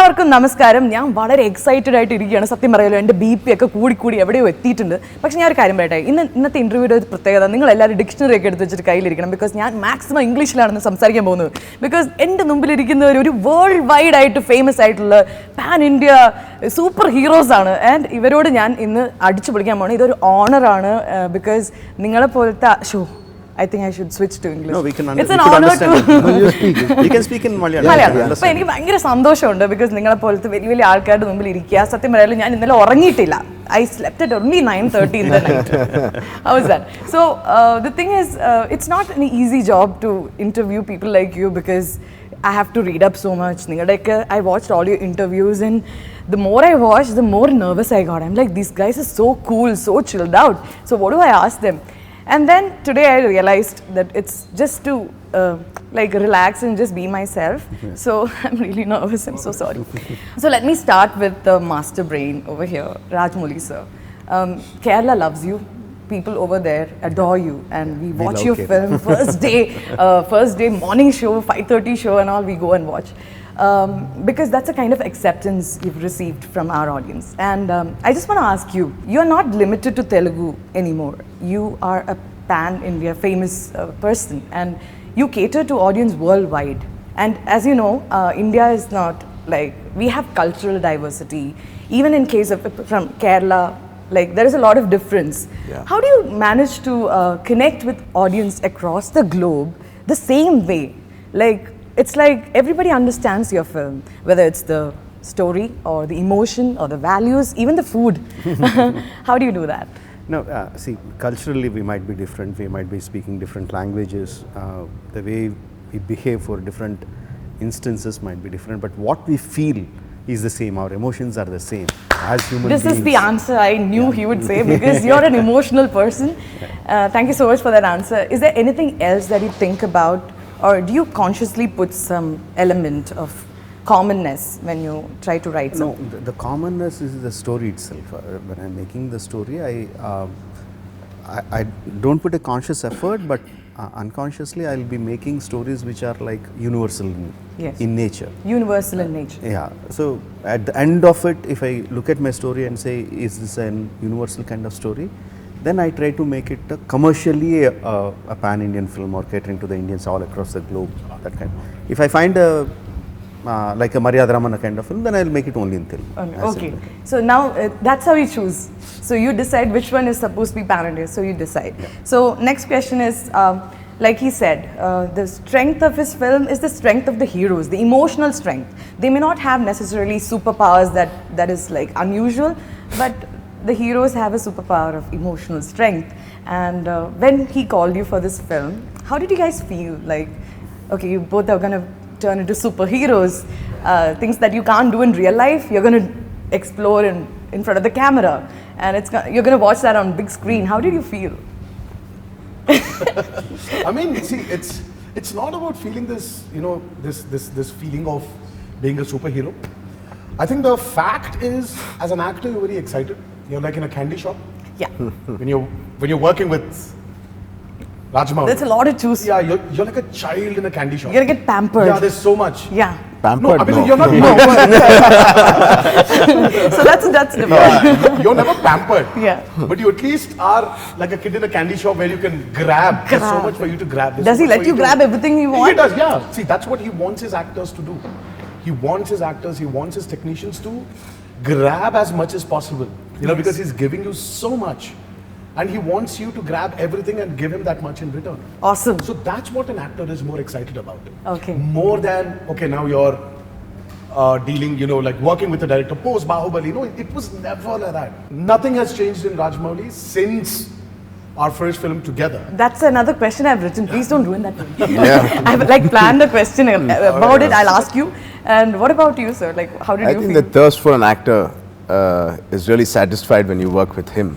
എല്ലാവർക്കും നമസ്കാരം. ഞാൻ വളരെ എക്സൈറ്റഡ് ആയിട്ട് ഇരിക്കുകയാണ്. സത്യം പറയാലോ, എൻ്റെ ബി പി ഒക്കെ കൂടി എവിടെയോ എത്തിയിട്ടുണ്ട്. പക്ഷേ ഞാൻ ഒരു കാര്യം പറയട്ടെ, ഇന്നത്തെ ഇൻ്റർവ്യൂയുടെ ഒരു പ്രത്യേകത, നിങ്ങൾ എല്ലാവരും ഡിക്ഷണറി ഒക്കെ എടുത്ത് വെച്ചിട്ട് കയ്യിലിരിക്കണം. ബിക്കോസ് ഞാൻ മാക്സിമം ഇംഗ്ലീഷിലാണ് സംസാരിക്കാൻ പോകുന്നത്. ബിക്കോസ് എൻ്റെ മുമ്പിലിരിക്കുന്നവർ ഒരു വേൾഡ് വൈഡ് ആയിട്ട് ഫേമസ് ആയിട്ടുള്ള പാൻ ഇന്ത്യ സൂപ്പർ ഹീറോസ് ആണ്. ആൻഡ് ഇവരോട് ഞാൻ ഇന്ന് അടിച്ചു പൊളിക്കാൻ പോകണം. ഇതൊരു ഓണറാണ്. ബിക്കോസ് നിങ്ങളെപ്പോലത്തെ I think I should switch to English. No, we can It's an honor to you can speak in Malayalam. അപ്പോൾ എനിക്ക് ഭയങ്കര സന്തോഷമുണ്ട്. ബിക്കോസ് നിങ്ങളെപ്പോലത്തെ വലിയ ആൾക്കാരുടെ മുമ്പിൽ ഇരിക്കുക. സത്യം പറയാലും ഞാൻ ഇന്നലെ ഉറങ്ങിയിട്ടില്ല. I slept at only 9:30 in the night. How was that? So the thing is, it's not an easy job to interview people like you because I have to read up so much. I watched all your interviews and the more I watched, the more nervous I got. I'm like, these guys are so cool, so chilled out. So what do I ask them? And then today I realized that it's just to like relax and just be myself. So I'm really nervous. I'm so sorry. So let me start with the master brain over here, Rajamouli sir. Kerala loves you. People over there adore you, and we watch your film first day morning show, 5:30 show and all. We go and watch. Because that's a kind of acceptance you've received from our audience. And I just want to ask you, you're not limited to Telugu anymore. You are a pan-India famous person, and you cater to audience worldwide. And as you know, India is not like, we have cultural diversity. Even in case of from Kerala, like there is a lot of difference. Yeah. How do you manage to connect with audience across the globe the same way? Like, it's like everybody understands your film, whether it's the story or the emotion or the values, even the food. How do you do that? No, see, culturally we might be different. We might be speaking different languages. The way we behave for different instances might be different. But what we feel is the same. Our emotions are the same as human beings. This is the answer I knew he would say, because you're an emotional person. Thank you so much for that answer. Is there anything else that you think about? Or do you consciously put some element of commonness when you try to write something? No, the commonness is the story itself. When I'm making the story, I don't put a conscious effort, but unconsciously I'll be making stories which are like universal in nature. Universal in nature. Yeah. So at the end of it, if I look at my story and say, is this a universal kind of story? Then I try to make it commercially a pan-Indian film or catering to the Indians all across the globe. That kind. If I find like a Maryada Ramana kind of film, then I'll make it only in Telugu. Okay. So now that's how you choose. So you decide which one is supposed to be pan-Indian. So you decide. Yeah. So next question is, like he said, the strength of his film is the strength of the heroes, the emotional strength. They may not have necessarily superpowers that is like unusual, but the heroes have a superpower of emotional strength. And when he called you for this film, how did you guys feel? Like, okay, you both are going to turn into superheroes, things that you can't do in real life, you're going to explore in front of the camera, and you're going to watch that on big screen. How did you feel? I mean, see, it's not about feeling this, you know, this feeling of being a superhero. I think the fact is, as an actor, you're very excited. You're like in a candy shop. Yeah. when you're working with Rajamouli. There's a lot to choose. Yeah, you're like a child in a candy shop. You're gonna get pampered. Yeah, there's so much. Yeah. Pampered? No, I mean, you're not pampered. So that's different. You're never pampered. Yeah. But you at least are like a kid in a candy shop where you can grab. There's so much for you to grab. Does he let you grab everything you want? He does, yeah. See, that's what he wants his actors to do. He wants his actors, he wants his technicians to grab as much as possible. You know, because he's giving you so much. And he wants you to grab everything and give him that much in return. Awesome. So that's what an actor is more excited about. Okay. More than, okay, now you're dealing, you know, like working with the director, post Bahubali. No, it was never like that. Nothing has changed in Rajamouli since our first film together. That's another question I've written. Please don't ruin that one. Yeah. I've like planned a question about it. I'll ask you. And what about you, sir? Like, how did you feel? I think the thirst for an actor is really satisfied when you work with him.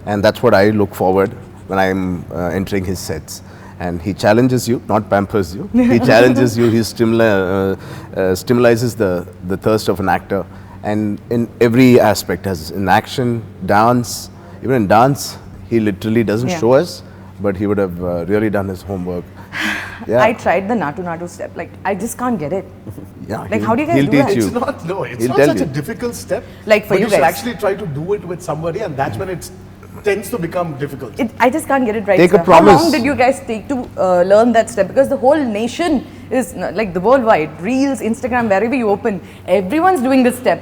And that's what I look forward when I'm entering his sets. And he challenges you, not pampers you. He challenges you, he stimulates the thirst of an actor. And in every aspect, as in action, dance, even in dance, he literally doesn't show us, but he would have really done his homework. Yeah. I tried the Natu Natu step, like I just can't get it. Yeah, Like, how do you guys he'll do teach that? you. It's He'll not tell such you. a difficult step. Like for but you you should guys. actually try to do it with somebody, and that's when it tends to become difficult. I just can't get it right. Take a sir. promise. How long did you guys take to learn that step? Because the whole nation is like the worldwide, Reels, Instagram, wherever you open, everyone's doing this step.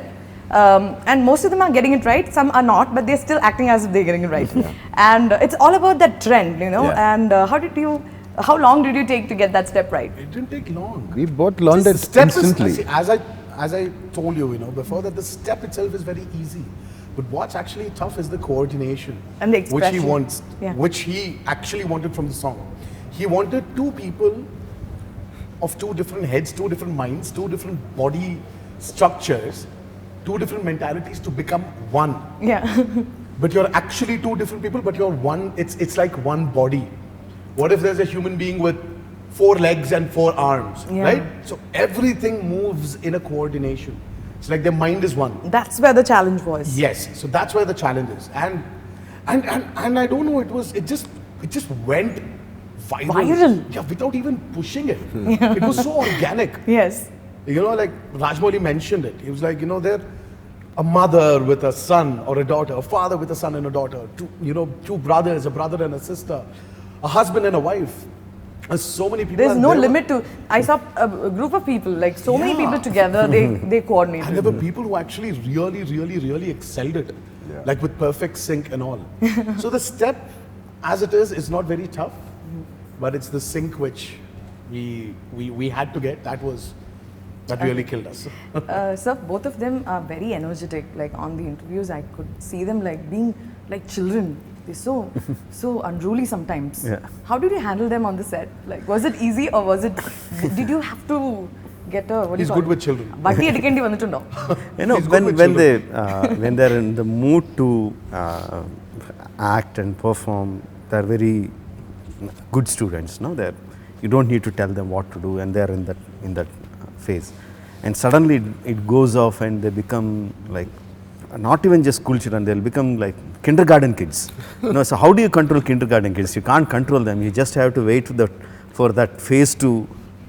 And most of them are getting it right. Some are not, but they're still acting as if they're getting it right. And it's all about that trend, you know. Yeah. And how long did you take to get that step right? It didn't take long. We both learned The it step instantly. is, see, as I told you, you know, before that, the step itself is very easy. But what's actually tough is the coordination, And the which he expression. wants, Yeah. which he actually wanted from the song. He wanted two people of two different heads, two different minds, two different body structures, two different mentalities to become one. Yeah. But you're actually two different people, but you're one. It's like one body. What if there's a human being with 4 legs and 4 arms, Yeah. right? So everything moves in a coordination. It's like their mind is one. That's where the challenge was. Yes. So that's where the challenge is. And I don't know. It just went viral. Viral? Yeah, without even pushing it. It was so organic. Yes. You know, like Rajamouli mentioned it. He was like, you know, they're a mother with a son or a daughter, a father with a son and a daughter, two brothers, a brother and a sister, a husband and a wife. There's so many people. There's and no there were- limit to. I saw a group of people, like so many Yeah. people together. They coordinated. And there were people who actually really excelled it, like with perfect sync and all. So the step, as it is not very tough, but it's the sync which we had to get. That really killed us. Sir, both of them are very energetic. Like on the interviews, I could see them like being like children. They're so unruly sometimes. Yeah. How did you handle them on the set? Like, was it easy or was it? Did you have to get a what do you He's call good it? with children. Batti edikandi vanittundo. You know, He's good with when children. when they're in the mood to act and perform, they're very good students. No, you don't need to tell them what to do, and they're in that phase. And suddenly it goes off, and they become like not even just school children. They'll become like kindergarten kids. So how do you control kindergarten kids? You can't control them. You just have to wait for that phase to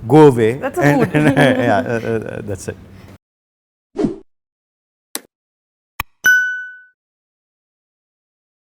go away. That's a mood. Yeah, that's it.